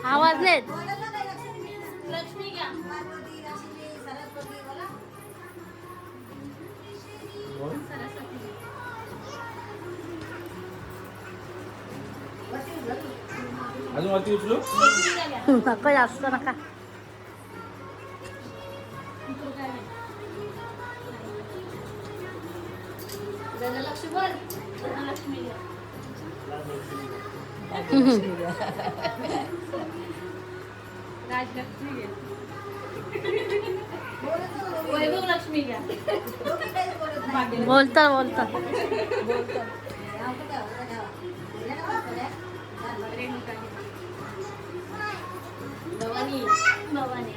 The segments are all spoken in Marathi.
आवाज नाही अजून वरती उचलू नका जास्त नका वैभव लक्ष्मी घ्या बोलता बोलता भवानी भवानी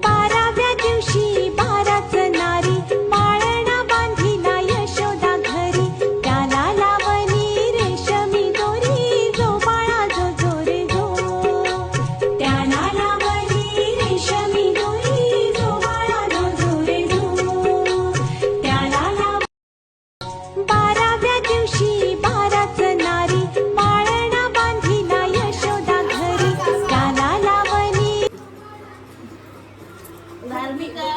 बाराव्या दिवशी बाराच नारी पाळणा बांधिला यशोदा घरी त्याला लावणी रेशमी दोरी जो बाळा जो जो रे जो त्याला लावणी रेशमी दोरी जो बाळा जो जो रे जो त्याला लाव बाराव्या दिवशी बाराच नारी पाळणा बांधिला यशोदा घरी त्याला लावणी धार्मिका